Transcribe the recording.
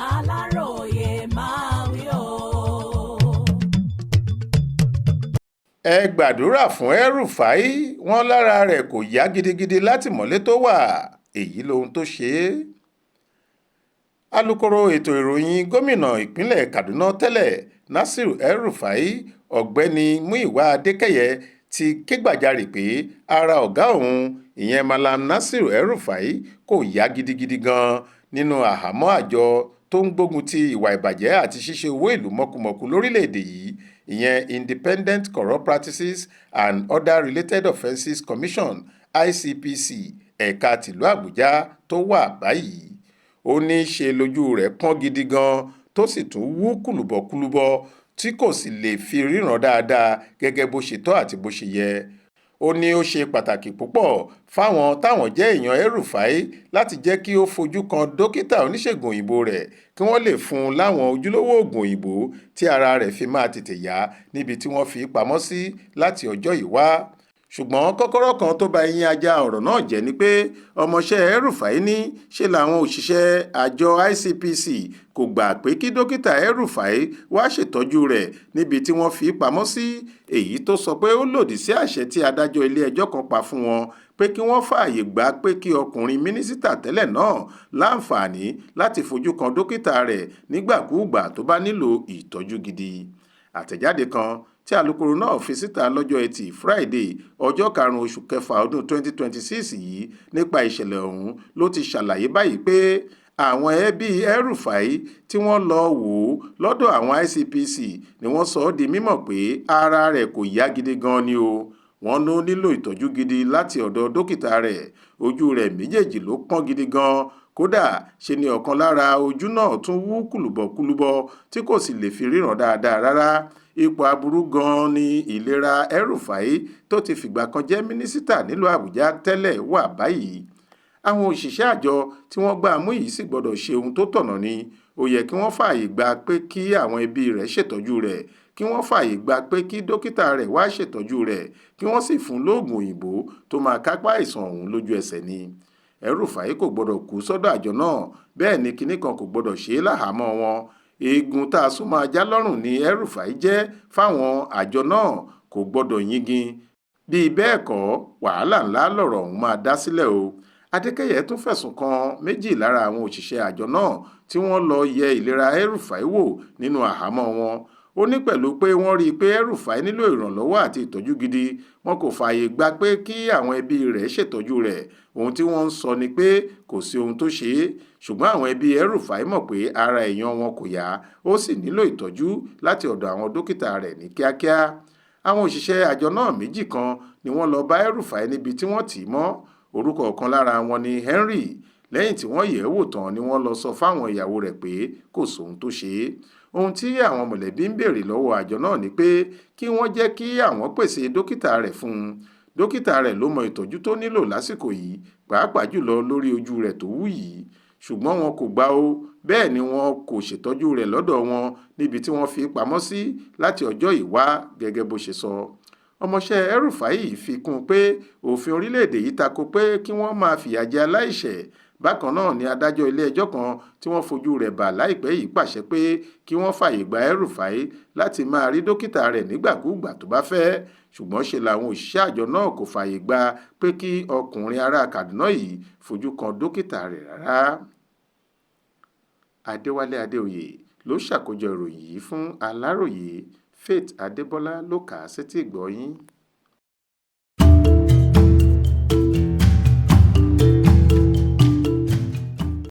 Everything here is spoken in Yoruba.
Aláròyé máa wí o. ẹ gbàdúrà fún El-Rufai, wọn lára rẹ̀ kò yá gidigidi látìmọ́lé tó wà, èyí lohun tó ṣe é. Alukoro ètò ìròyìn gómìnà ìpínlẹ̀ Kaduna tẹ́lẹ̀ Nasiru El-Rufai, ọ̀gbẹ́ni Muiwa Adékẹ́yẹ ti kégbàjarè pé ara ọ̀gá òun ìyẹn Malam Nasiru El-Rufai kò yá gidigidi gan-an nínú àhámọ́ àjọ tó ń gbógun ti ìwà ìbàjẹ́ àti ṣíṣe owó ìlú mọ̀kùmọ̀kù lórílẹ̀‐èdè yìí ìyẹn Independent Corrupt Practices and Other Related Offences Commission ICPC ẹ̀ka tìlú Àbújá tó wà báyìí. Ó ní ṣe lójú rẹ̀ pọ́n gidi gan tó sì tún wú kùlùbọ̀kùlùbọ̀ tí kò sì lè fi ríran dáadáa gẹ́gẹ́ bó ṣe tọ́ àti bó ṣe yẹ. Ó ní ó ṣe pàtàkì púpọ̀ fáwọn táwọn jẹ́ èèyàn El-Rufai láti jẹ́ kí ó fojú kan dókítà oníṣègùn òyìnbó rẹ̀ kí wọ́n lè fún un láwọn ojúlówó oògùn òyìnbó tí ara rẹ̀ fi máa tètè yá níbi tí wọ́n fi pamọ́ sí láti ọjọ́ yìí wá. Ṣùgbọ́n kọ́kọ́rọ́ kan tó ba eyín ajá ọ̀rọ̀ náà jẹ́ ni pé ọmọọṣẹ́ El-Rufai ní ṣe làwọn òṣìṣẹ́ àjọ ICPC kò gbà pé kí dókítà El-Rufai wá ṣètọ́jú rẹ̀ níbi tí wọ́n fi pamọ́ sí, èyí tó sọ pé ó lòdì sí àṣẹ tí adájọ́ ilé-ẹjọ́ kan pa fún wọn pé kí wọ́n fààyè gbà pé kí ọkùnrin mínísítà tẹ́lẹ̀ náà láǹfààní láti fojú kan dókítà rẹ̀ nígbàkúùgbà tó bá nílò ìtọ́jú gidi. Àtẹ̀jáde kan tí alukoro náà fi síta lọ́jọ́ Ẹtì Friday ọjọ́ 5 oṣù kẹfà ọdún 2026 yìí nípa ìṣẹ̀lẹ̀ ọ̀hún ló ti ṣàlàyé báyìí pé àwọn ẹbí El-Rufai tí wọ́n lọ wò ó lọ́dọ̀ àwọn ICPC ni wọ́n sọ ọ́ di mímọ̀ pé ara rẹ̀ kò yá gidi gan ni o. Wọ́n ló nílò ìtọ́jú gidi láti ọ̀dọ̀ dókítà rẹ̀, ojú rẹ̀ méjèèjì ló pọ́n gidi gan, kódà ṣe ni ọ̀kan lára ojú náà tún wú kùlùbọ̀kùlùbọ̀ tí kò sì lè fi ríran dáadáa rárá. Ipò aburú gan-an ni ìlera El-Rufai tó ti fìgbà kan jẹ́ mínísítà nílùú Àbújá tẹ́lẹ̀ wà báyìí. Àwọn òṣìṣẹ́ àjọ tí wọ́n gbá mú yìí sì gbọ́dọ̀ ṣe ohun tó tọ̀nà ni. Ó yẹ kí wọ́n fààyè gbà pé kí àwọn ẹbí rẹ̀ ṣètọ́jú rẹ̀, kí wọ́n fààyè gbà pé kí dókítà rẹ̀ wá ṣètọ́jú rẹ̀, kí wọ́n sì fún lóògùn òyìnbó tó máa kápá àìsàn ọ̀hún lójú ẹsẹ̀ ni. El-Rufai kò gbọ́dọ̀ kú sọ́dọ̀ àjọ náà, bẹ́ẹ̀ ni kinní kan kò gbọ́dọ̀ ṣe é láhàámọ́ wọn. Eegun tá a sún máa já lọ́rùn ni El-Rufai jẹ́ fáwọn àjọ náà, kò gbọ́dọ̀ yingin. Bí bẹ́ẹ̀ kọ́ wàhálà ńlá lọ̀rọ̀ ọ̀hún máa dá sílẹ̀ o. Adékẹ́yẹ tún fẹ̀sùn kan méjì lára àwọn òṣìṣẹ́ àjọ náà tí wọ́n lọ yẹ ìlera El-Rufai wò nínú àhámọ́ wọn. Ó ní pẹ̀lú pé wọ́n rí i pé El-Rufai nílò ìrànlọ́wọ́ àti ìtọ́jú gidi, wọn kò fààyè gbà pé kí àwọn ẹbí rẹ̀ ṣètọ́jú rẹ̀. Ohun tí wọ́n ń sọ ni pé kò sí ohun tó ṣe é, ṣùgbọ́n àwọn ẹbí El-Rufai mọ̀ pé ara èèyàn wọn kò yá, ó sì nílò ìtọ́jú láti ọ̀dọ̀ àwọn dókítà rẹ̀ ní kíákíá. Àwọn òṣìṣẹ́ àjọ náà méjì kan ni wọ́n lọ bá El-Rufai níbi tí wọ́n tì í mọ́. Orúkọ ọ̀kan lára wọn ni Henry. Lẹ́yìn tí wọ́n yẹ̀ ẹ́ wò tán ni wọ́n lọ sọ fáwọn ìyàwó rẹ̀ pé kò sóhun tó ṣe é. Ohun tí àwọn mọ̀lẹ́bí ń béèrè lọ́wọ́ àjọ náà ni pé kí wọ́n jẹ́ kí àwọn pèsè dókítà rẹ̀ fún un. Dókítà rẹ̀ ló mọ ìtọ́jú tó nílò lásìkò yìí, pàápàá jùlọ lórí ojú rẹ̀ tó wú yìí. Ṣùgbọ́n wọn kò gbà ó, bẹ́ẹ̀ ni wọn kò ṣètọ́jú rẹ̀ lọ́dọ̀ wọn níbi tí wọ́n fi pamọ́ sí láti ọjọ́ yìí wá gẹ́gẹ́ bó ṣe sọ. Ọmọọṣẹ́ El-Rufai fi kún un pé òfin orílẹ̀-èdè yìí tako pé kí wọ́n máa fìyà jẹ aláìṣẹ̀. Bákan náà ni adájọ́ ilé-ẹjọ́ kan tí wọ́n fojú rẹ̀ bà láìpẹ́ yìí pàṣẹ pé kí wọ́n fààyè gba El-Rufai láti máa rí dókítà rẹ̀ nígbàkúùgbà tó bá fẹ́. Ṣùgbọ́n ṣe làwọn òṣìṣẹ́ àjọ náà kò fààyè gbà pé kí ọkùnrin ará Kaduna yìí fojú kan dókítà rẹ̀ rárá. Adéwálé Adéoyè ló ṣàkójọ ìròyìn yìí fún Aláròyé. Faith Adébọ́lá ló kà á sétí ìgbọ́ yín.